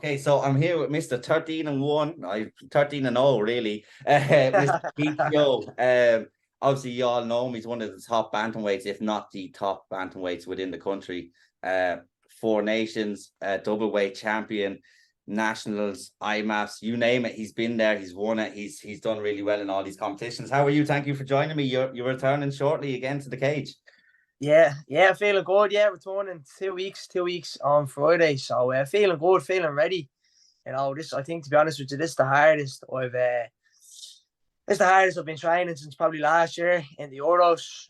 Okay, so I'm here with Mr. 13-1. I 13-0 really. Mr. Keogh. Obviously you all know him. He's one of the top bantamweights, if not the top bantamweights within the country. Four Nations, double weight champion, nationals, immafs, you name it. He's been there, he's won it, he's done really well in all these competitions. How are you? Thank you for joining me. You're returning shortly again to the cage. Yeah, feeling good. Yeah, returning 2 weeks on Friday. So feeling good, feeling ready. This I think to be honest with you, this is the hardest I've been training since probably last year in the Euros.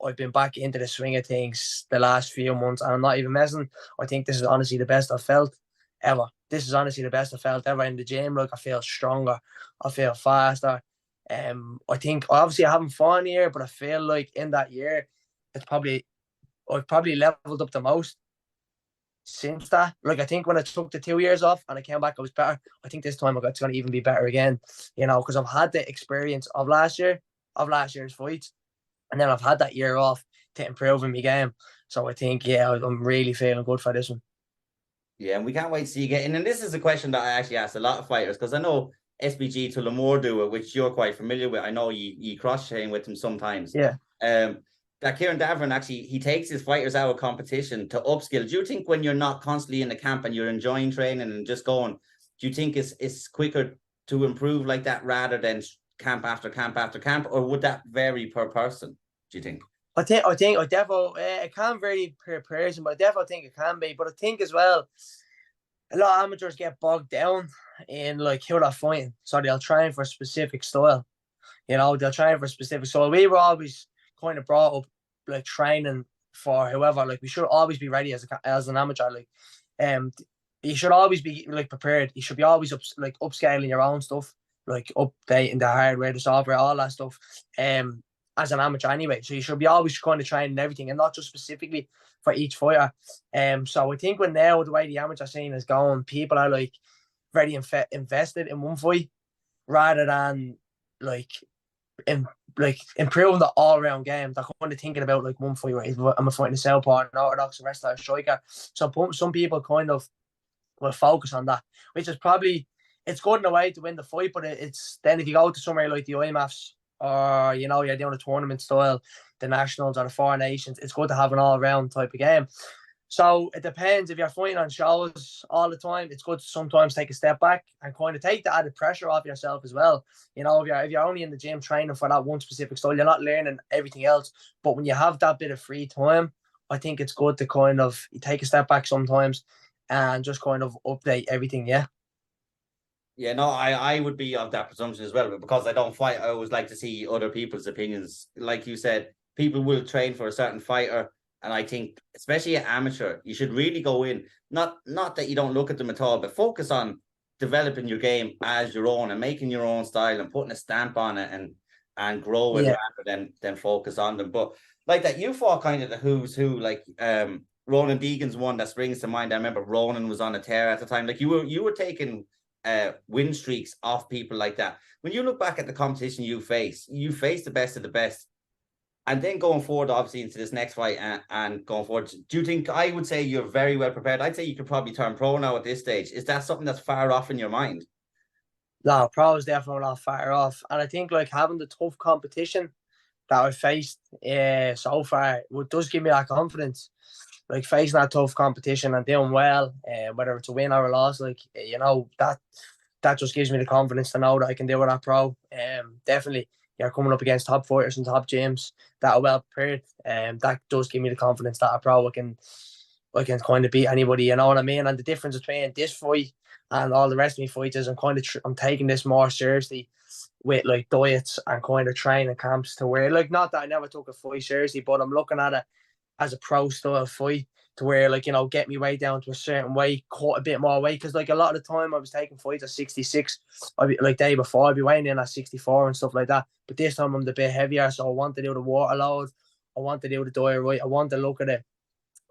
I've been back into the swing of things the last few months, and I'm not even messing. I think this is honestly the best I've felt ever. This is honestly the best I've felt ever in the gym. Like I feel stronger, I feel faster. I think obviously I haven't fun here, but I feel like in that year, I've probably leveled up the most since that. Like I think when I took the 2 years off and I came back, I was better. I think this time it's going to even be better again. Because I've had the experience of last year's fights, and then I've had that year off to improve in my game. So I think I'm really feeling good for this one. Yeah, and we can't wait to see you get in. And this is a question that I actually asked a lot of fighters because I know SBG Tullamore do it, which you're quite familiar with. I know you cross train with him sometimes. Yeah. That Kieran Davern actually he takes his fighters out of competition to upskill. Do you think when you're not constantly in the camp and you're enjoying training and just going, do you think it's quicker to improve like that rather than camp after camp after camp, or would that vary per person? Do you think? I definitely it can vary per person, but I definitely think it can be. But I think as well, a lot of amateurs get bogged down in like who they're fighting, so they'll train for a specific style. They'll train for a specific style. We were always kind of brought up like training for whoever. Like we should always be ready as an amateur. Like, you should always be like prepared. You should be always upscaling your own stuff, like updating the hardware, the software, all that stuff. As an amateur anyway, so you should be always kind of training everything and not just specifically for each fighter. So I think when now the way the amateur scene is going, people are like very invested in one fight rather than like improving the all-round game. They're kind of thinking about like one fight, right? Am I fighting a southpaw, an orthodox, a wrestler, a striker? So some people kind of will focus on that, which is probably it's good in a way to win the fight, but it's then if you go to somewhere like the immafs or you're doing a tournament style, the nationals or the four nations, it's good to have an all-round type of game. So it depends. If you're fighting on shows all the time, it's good to sometimes take a step back and kind of take the added pressure off yourself as well. If you're only in the gym training for that one specific style, you're not learning everything else. But when you have that bit of free time, I think it's good to kind of take a step back sometimes and just kind of update everything. Yeah. Yeah, no, I would be of that presumption as well, but because I don't fight, I always like to see other people's opinions. Like you said, people will train for a certain fighter. And I think, especially at amateur, you should really go in, not that you don't look at them at all, but focus on developing your game as your own and making your own style and putting a stamp on it and growing rather than focus on them. But like that, you fought kind of the who's who, like Ronan Deegan's one that springs to mind. I remember Ronan was on a tear at the time. Like you were taking win streaks off people like that. When you look back at the competition you faced the best of the best. And then going forward, obviously, into this next fight and going forward, do you think, I would say you're very well prepared. I'd say you could probably turn pro now at this stage. Is that something that's far off in your mind? No, pro is definitely not far off. And I think like having the tough competition that I've faced so far does give me that confidence. Like facing that tough competition and doing well, whether it's a win or a loss, that just gives me the confidence to know that I can do it at pro. Definitely, you're coming up against top fighters and top gyms that are well prepared. That does give me the confidence that at pro I can kind of beat anybody. You know what I mean? And the difference between this fight and all the rest of my fights is I'm taking this more seriously with like diets and kind of training camps to where like not that I never took a fight seriously, but I'm looking at it as a pro style fight to where get me weight down to a certain weight, cut a bit more weight, because like a lot of the time I was taking fights at 66. I'd be like day before I'd be weighing in at 64 and stuff like that. But this time I'm a bit heavier, so I want to do the water load. I want to do the diet right. I want to look at it.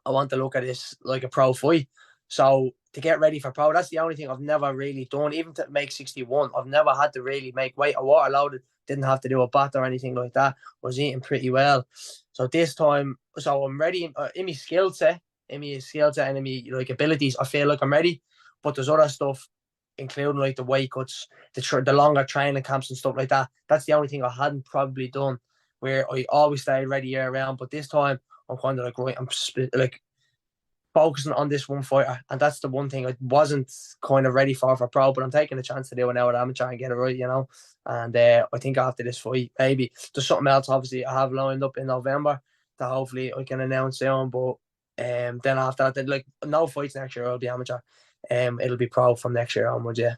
I want to look at this like a pro fight. So to get ready for pro, that's the only thing I've never really done. Even to make 61, I've never had to really make weight. I water loaded, didn't have to do a bat or anything like that. I was eating pretty well. So this time, I'm ready in my skill set and in my like abilities. I feel like I'm ready. But there's other stuff, including like the weight cuts, the longer training camps and stuff like that. That's the only thing I hadn't probably done, where I always stayed ready year round. But this time I'm kind of like, right, I'm like focusing on this one fighter, and that's the one thing I wasn't kind of ready for pro, but I'm taking a chance to do it now at amateur and get it right, And I think after this fight, maybe there's something else obviously I have lined up in November that hopefully I can announce soon. But then after that, like no fights next year, I'll be amateur. It'll be pro from next year onwards, yeah.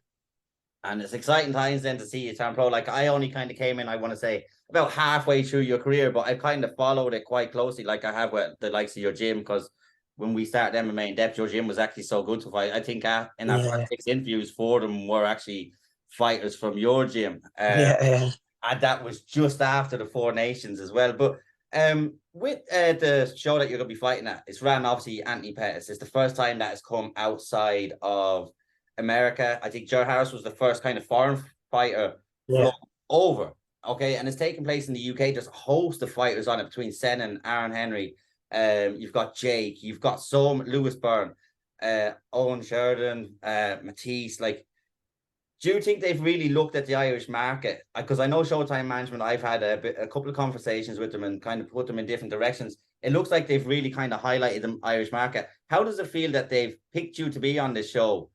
And it's exciting times then to see you turn pro. Like I only kind of came in, I want to say, about halfway through your career, but I've kind of followed it quite closely, like I have with the likes of your gym, because when we started MMA in depth, your gym was actually so good to fight. I think in our first 6 interviews, 4 of them were actually fighters from your gym. Yeah. And that was just after the 4 Nations as well. But with the show that you're going to be fighting at, it's ran obviously Anthony Pettis. It's the first time that has come outside of America. I think Joe Harris was the first kind of foreign fighter flown over. Okay, and it's taking place in the UK. There's a host of fighters on it between Sen and Aaron Henry. You've got Jake, you've got Lewis Byrne, Owen Sheridan, Matisse. Like, do you think they've really looked at the Irish market? Because I know Showtime Management, I've had a couple of conversations with them and kind of put them in different directions. It looks like they've really kind of highlighted the Irish market. How does it feel that they've picked you to be on this show,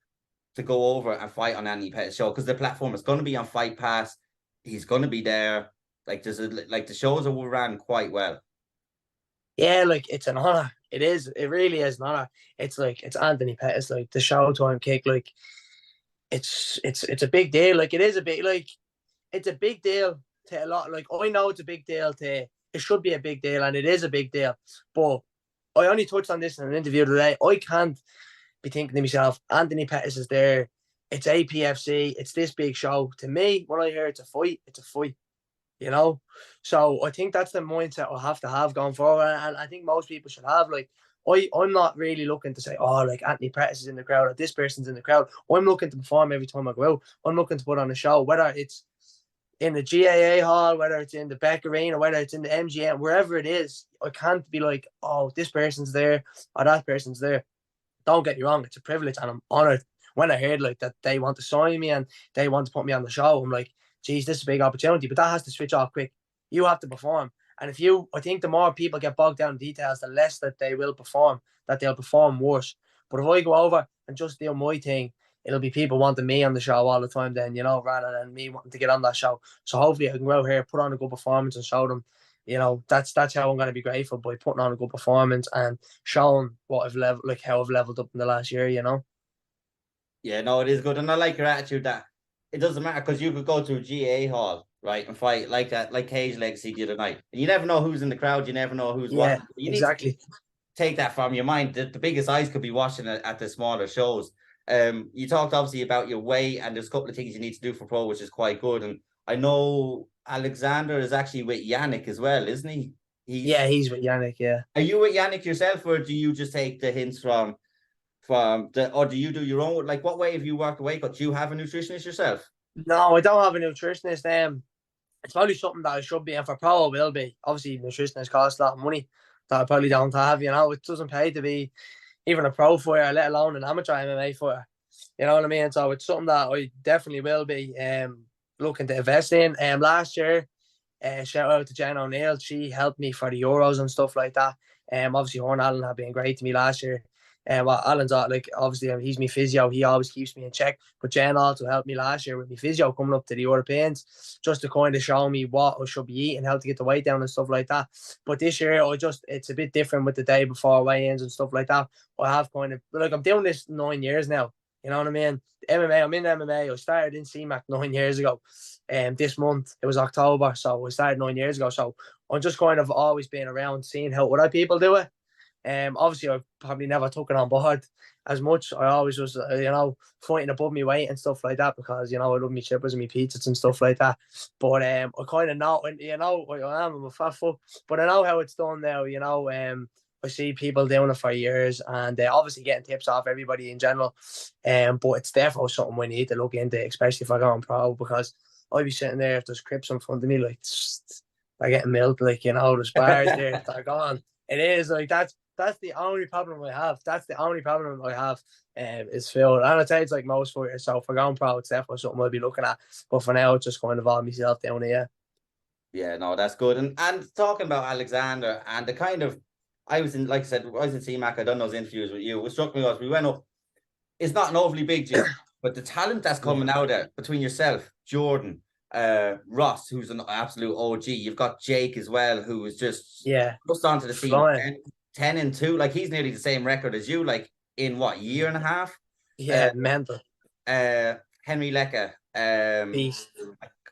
to go over and fight on Anthony Pettis' show? Because the platform is going to be on Fight Pass. He's going to be there. Like, the shows are ran quite well. Yeah, like it's an honor. It is. It really is an honor. It's like it's Anthony Pettis, like the Showtime kick. Like it's a big deal. Like it is a big, like it's a big deal to a lot. Like I know it's a big deal to. It should be a big deal, and it is a big deal. But I only touched on this in an interview today. I can't be thinking to myself, Anthony Pettis is there. It's APFC. It's this big show. To me, when I hear it's a fight, it's a fight. So I think that's the mindset I'll have to have going forward, and I think most people should have. Like I'm not really looking to say, oh, like Anthony Pettis is in the crowd or this person's in the crowd. I'm looking to perform every time I go out. I'm looking to put on a show, whether it's in the GAA hall, whether it's in the Beck Arena, whether it's in the MGM, wherever it is. I can't be like, oh, this person's there or that person's there. Don't get me wrong, it's a privilege, and I'm honoured when I heard like that they want to sign me and they want to put me on the show. I'm like, geez, this is a big opportunity, but that has to switch off quick. You have to perform. And I think the more people get bogged down in details, the less that they will perform, that they'll perform worse. But if I go over and just do my thing, it'll be people wanting me on the show all the time then, rather than me wanting to get on that show. So hopefully I can go out here, put on a good performance and show them, that's how I'm going to be grateful, by putting on a good performance and showing what how I've leveled up in the last year, Yeah, no, it is good. And I like your attitude that it doesn't matter, because you could go to a GA hall, right, and fight like that, like Cage Legacy the other night. And you never know who's in the crowd. You never know who's watching. You exactly. need to take that from your mind. The biggest eyes could be watching it at the smaller shows. You talked obviously about your weight, and there's a couple of things you need to do for pro, which is quite good. And I know Alexander is actually with Yannick as well, isn't he? He's with Yannick, yeah. Are you with Yannick yourself, or do you just take the hints from or do you do your own? Like, what way have you worked away? Do you have a nutritionist yourself? No, I don't have a nutritionist. It's probably something that I should be, and for pro I will be. Obviously, nutritionists cost a lot of money that I probably don't have. It doesn't pay to be even a pro fighter, let alone an amateur MMA fighter. You know what I mean? So it's something that I definitely will be looking to invest in. Last year, shout out to Jen O'Neill. She helped me for the Euros and stuff like that. Obviously, Horn Allen have been great to me last year. Alan's obviously he's my physio. He always keeps me in check. But Jen also helped me last year with my physio coming up to the Europeans, just to kind of show me what I should be eating, how to get the weight down and stuff like that. But this year, it's a bit different with the day before weigh-ins and stuff like that. I have kind of, I'm doing this 9 years now. You know what I mean? MMA, I'm in MMA. I started in Cmac 9 years ago. This month, it was October, so I started 9 years ago. So I'm just kind of always been around, seeing how other people do it. Obviously, I probably never took it on board as much. I always was, fighting above my weight and stuff like that, because, I love my chippers and my pizzas and stuff like that. But I kind of know, I'm a fat foot, but I know how it's done now, I see people doing it for years, and obviously getting tips off everybody in general. But it's definitely something we need to look into, especially if I go on pro, because I'll be sitting there, if there's crips in front of me, like, they're getting milked, there's bars there, they're gone. It is like That's the only problem I have. That's the only problem I have. Is Phil. And I'd say it's like most fighters. So for going pro, it's definitely something I'll be looking at. But for now, it's just kind of all myself down here. Yeah, no, that's good. And talking about Alexander and the kind of, I was in, like I said, I was in Cmac. I done those interviews with you. What struck me was we went up. It's not an overly big gym, but the talent that's coming out there between yourself, Jordan, Ross, who's an absolute OG. You've got Jake as well, who was just onto the scene. 10-2, like he's nearly the same record as you, like in what, year and a half? Yeah, mental. Henry Lecca. Beast.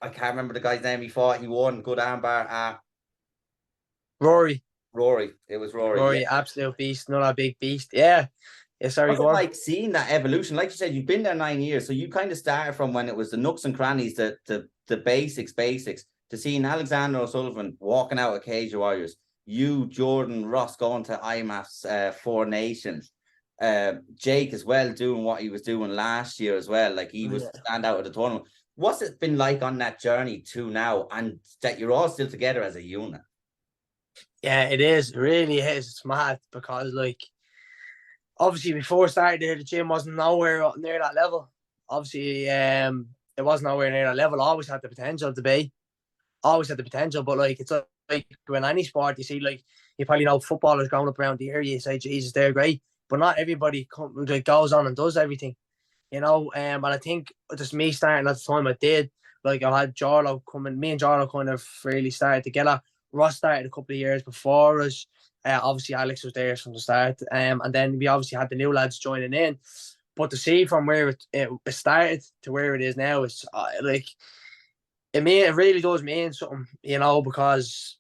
I can't remember the guy's name he fought. He won, good armbar. Rory. It was Rory. Rory, absolute beast, not a big beast. Yeah. Yeah, sorry, go on. Like seeing that evolution, like you said, you've been there 9 years, so you kind of started from when it was the nooks and crannies, the basics, to seeing Alexander O'Sullivan walking out of Cage Warriors, you, Jordan, Ross going to immaf's Four Nations, Jake as well doing what he was doing last year as well, like he was stand out at the tournament. What's it been like on that journey to now, and that you're all still together as a unit? Yeah, it is. It really is. It's mad because, like, obviously before I started there, the gym wasn't nowhere near that level. Obviously, it wasn't nowhere near that level. Always had the potential to be. Always had the potential, but like it's like when any sport you see, like you probably know footballers growing up around the area, you say, Jesus, they're great. But not everybody like goes on and does everything. You know, and I think just me starting at the time I did, like I had Jarlo coming, me and Jarlo kind of really started together. Ross started a couple of years before us. Obviously Alex was there from the start. And then we obviously had the new lads joining in. But to see from where it started to where it is now, it's like it really does mean something, you know, because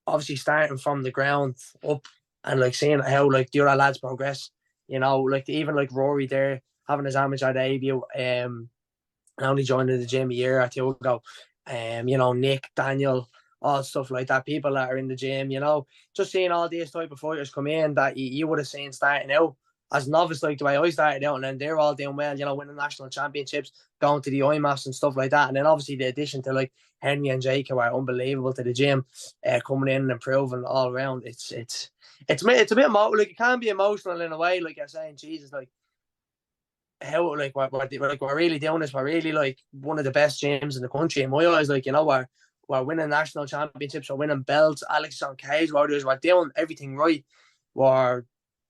obviously starting from the ground up and like seeing how like the other lads progress, you know, like even like Rory there having his amateur debut, only joined the gym a year or two ago. You know, Nick, Daniel, all stuff like that. People that are in the gym, you know, just seeing all these type of fighters come in that you would have seen starting out as novice, like the way I started out, and then they're all doing well, you know, winning national championships, going to the immafs and stuff like that. And then obviously the addition to like Henry and Jake, who are unbelievable to the gym, coming in and improving all around. It's a bit like it can be emotional in a way, like you're saying, Jesus, like how like we're really doing this. We're really like one of the best gyms in the country in my eyes. Like, you know, we're winning national championships, we're winning belts. Alex on Cage Warriors, we're doing everything right. We're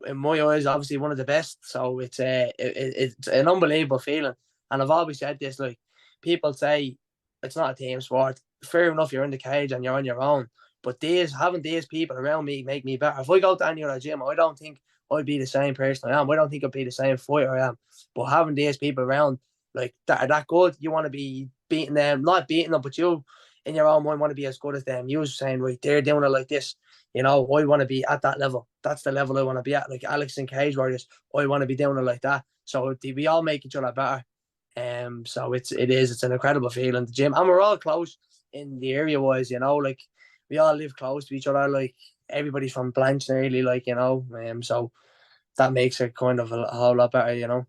in my eyes obviously one of the best. So it's an unbelievable feeling. And I've always said this, like people say it's not a team sport. Fair enough, you're in the cage and you're on your own. But having these people around me make me better. If I go to any other gym, I don't think I'd be the same person I am. I don't think I'd be the same fighter I am. But having these people around like that are that good, you want to be beating them, not beating them, but you in your own mind want to be as good as them. You was saying, right, they're doing it like this. You know, I want to be at that level. That's the level I want to be at. Like Alex and Cage Warriors, I want to be doing it like that. So we all make each other better. So it's an incredible feeling. The gym, and we're all close in the area wise. You know, like we all live close to each other. Like everybody's from Blanche nearly. Like, you know, so that makes it kind of a whole lot better. You know.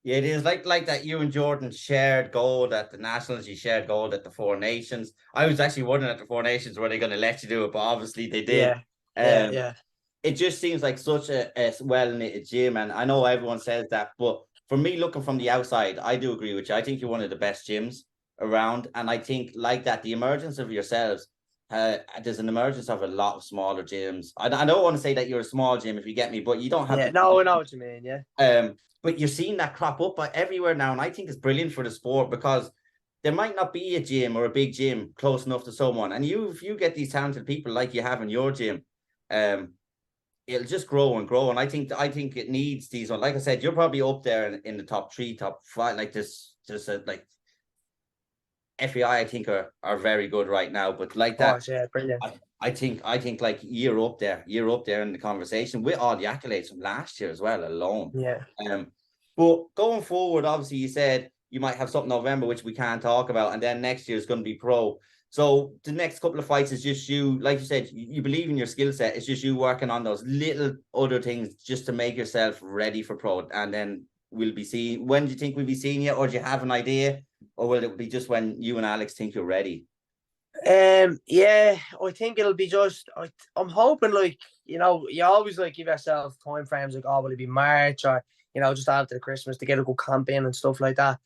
Yeah, it is like that. You and Jordan shared gold at the Nationals. You shared gold at the Four Nations. I was actually wondering at the Four Nations were they going to let you do it, but obviously they did. Yeah. It just seems like such a well-knitted gym, and I know everyone says that, but for me, looking from the outside, I do agree with you. I think you're one of the best gyms around, and I think like that, the emergence of yourselves, there's an emergence of a lot of smaller gyms. I don't want to say that you're a small gym, if you get me, but you don't have. Yeah, no, I know what you mean. Yeah. But you're seeing that crop up everywhere now, and I think it's brilliant for the sport because there might not be a gym or a big gym close enough to someone, and if you get these talented people like you have in your gym, it'll just grow and grow. And I think it needs these ones. Like I said, you're probably up there in the top 3, top 5. Like this, just like FEI, I think are very good right now. But like that, yeah, brilliant. I think like you're up there in the conversation with all the accolades from last year as well alone. Yeah. But going forward, obviously you said you might have something November, which we can't talk about, and then next year is going to be pro. So the next couple of fights is just you, like you said, you believe in your skill set. It's just you working on those little other things just to make yourself ready for pro. And then we'll be seeing. When do you think we'll be seeing you, or do you have an idea, or will it be just when you and Alex think you're ready? Yeah, I think it'll be just. I'm hoping, like, you always like give yourself time frames, like, oh, will it be March, or just after Christmas to get a good camp in and stuff like that.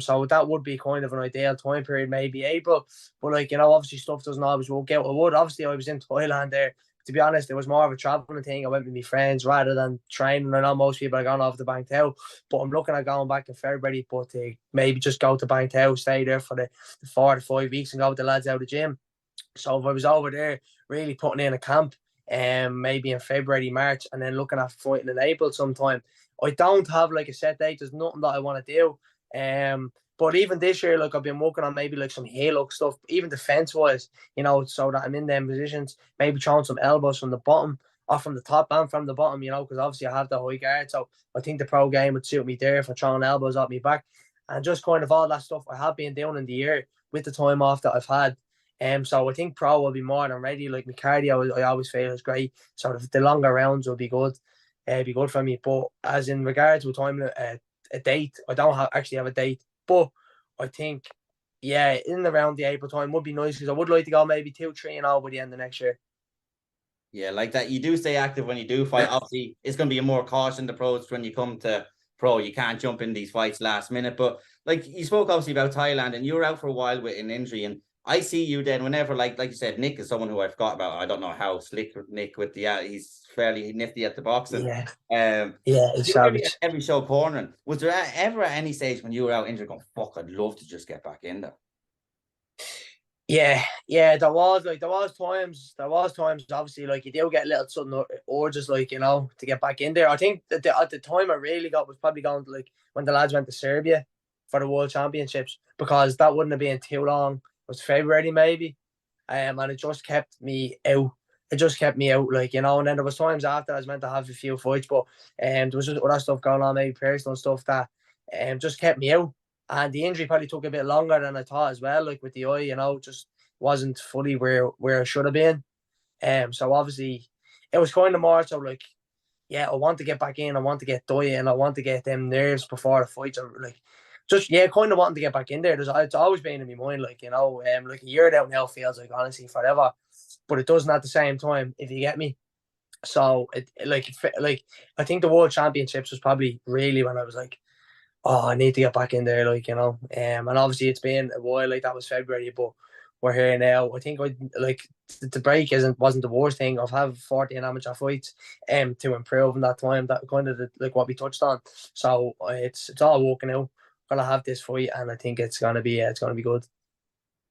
So that would be kind of an ideal time period, maybe April. But, like, obviously stuff doesn't always work out. I would obviously, I was in Thailand there. To be honest, it was more of a traveling thing. I went with my friends rather than training. I know most people are going off to Bangtao, but I'm looking at going back in February. But maybe just go to Bangtao, stay there for the 4 to 5 weeks, and go with the lads out of the gym. So if I was over there, really putting in a camp, maybe in February, March, and then looking at fighting in April sometime. I don't have like a set date. There's nothing that I want to do. But even this year, like, I've been working on maybe like some halo stuff, even defense wise, so that I'm in them positions, maybe throwing some elbows from the bottom or from the top and from the bottom, because obviously I have the high guard. So I think the pro game would suit me there for throwing elbows at me back. And just kind of all that stuff I have been doing in the year with the time off that I've had. So I think pro will be more than ready. Like, my cardio, I always feel is great. So the longer rounds will be good. Be good for me. But as in regards to a time, a date, I don't actually have a date. But I think, yeah, in and around the April time would be nice, because I would like to go maybe 2-3-0 by the end of next year. Yeah, like that. You do stay active when you do fight. Obviously, it's going to be a more cautioned approach when you come to pro. You can't jump in these fights last minute. But, like, you spoke obviously about Thailand, and you were out for a while with an injury. And I see you then whenever, like you said, Nick is someone who I forgot about. I don't know how slick Nick with he's fairly nifty at the boxing. Yeah, You it's do savage. every show cornering. Was there ever at any stage when you were out injured going, fuck, I'd love to just get back in there? Yeah, there was times, obviously, like, you do get little sudden urges, like, to get back in there. I think that at the time I really got was probably going to, like, when the lads went to Serbia for the World Championships, because that wouldn't have been too long. It was February maybe, and it just kept me out. It just kept me out, like, and then there was times after I was meant to have a few fights, but there was just other stuff going on, maybe personal stuff, that just kept me out. And the injury probably took a bit longer than I thought as well, like with the eye, just wasn't fully where it should have been. So obviously it was kind of more so like, yeah, I want to get back in, I want to get diet, and I want to get them nerves before the fights. Or, like, just, yeah, kind of wanting to get back in there. It's always been in my mind, like, like, a year out now feels like, honestly, forever, but it doesn't at the same time, if you get me. So like I think the World Championships was probably really when I was like, oh, I need to get back in there, like, and obviously it's been a while, like, that was February, but we're here now. I think like the break wasn't the worst thing. I've had 14 amateur fights to improve in that time. That kind of like what we touched on. So it's all working out. Gonna have this fight, and I think it's gonna be good.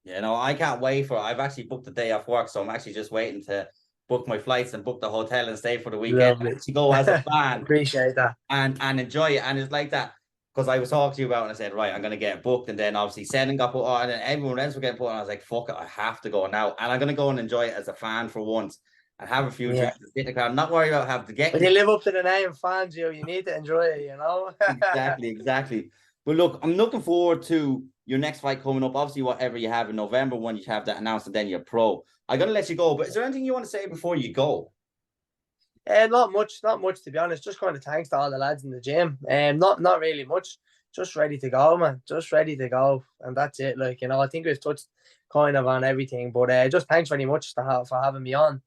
Yeah, no, I can't wait for it. I've actually booked the day off work, so I'm actually just waiting to book my flights and book the hotel and stay for the weekend. Lovely. To go as a fan Appreciate that. and enjoy it. And it's like that because I was talking to you about it and I said, right, I'm gonna get booked, and then obviously Senan got put on, and then everyone else were getting put on. I was like, fuck it, I have to go now, and I'm gonna go and enjoy it as a fan for once and have a few Yeah. drinks, sit in the crowd, not worry about having to get When you live up to the name, fans, you need to enjoy it. exactly. But look, I'm looking forward to your next fight coming up. Obviously, whatever you have in November, when you have that announced, and then you're pro. I'm gonna let you go, but is there anything you want to say before you go? Not much to be honest. Just kind of thanks to all the lads in the gym. Not really much. Just ready to go, man. Just ready to go, and that's it. Like, I think we've touched kind of on everything. But just thanks very much for having me on.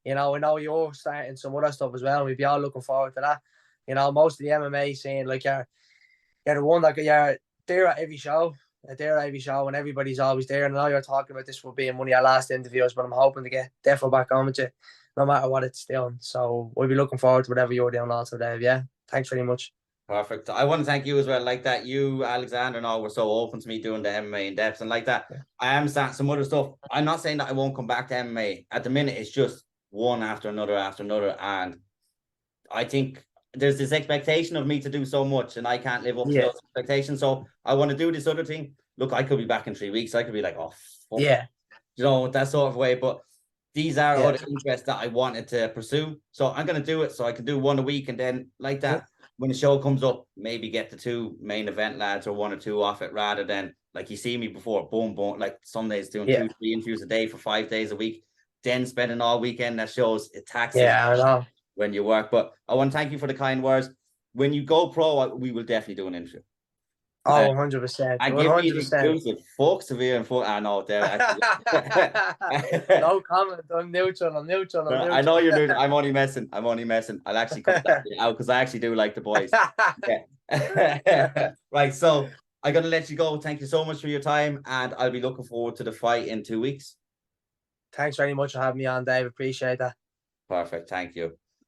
I know you're starting some other stuff as well, and we'll be all looking forward to that. Most of the MMA scene, like, you're the one that you're there at every show. There at every show, and everybody's always there. And I know you're talking about this for being one of your last interviews, but I'm hoping to get definitely back on with you, no matter what it's doing. So we'll be looking forward to whatever you're doing also, Dave. Yeah. Thanks very much. Perfect. I want to thank you as well. Like that, you, Alexander, and all were so open to me doing the MMA in depth, and like that, Yeah. I am starting some other stuff. I'm not saying that I won't come back to MMA. At the minute, it's just one after another, and I think there's this expectation of me to do so much, and I can't live up to Yeah. those expectations. So I want to do this other thing. Look, I could be back in 3 weeks. I could be like, oh, fuck. Yeah. That sort of way. But these are Yeah. other interests that I wanted to pursue. So I'm going to do it so I can do one a week. And then, like that, when the show comes up, maybe get the 2 main event lads or 1 or 2 off it, rather than, like, you see me before, boom, boom, like some days doing 2-3 interviews a day for 5 days a week, then spending all weekend. That shows it taxes I know. when you work. But I want to thank you for the kind words. When you go pro, we will definitely do an interview. Oh, 100%. And give me the 100%. exclusive. Fuck Sevilla and fuck. I know they're actually. No comment. I'm neutral. I'm neutral. I'm I know neutral. you're new. I'm only messing. I'm only messing. I'll actually cut that bit out because I actually do like the boys. Yeah. Right. So I'm gonna let you go. Thank you so much for your time, and I'll be looking forward to the fight in 2 weeks. Thanks very much for having me on, Dave. Appreciate that. Perfect. Thank you.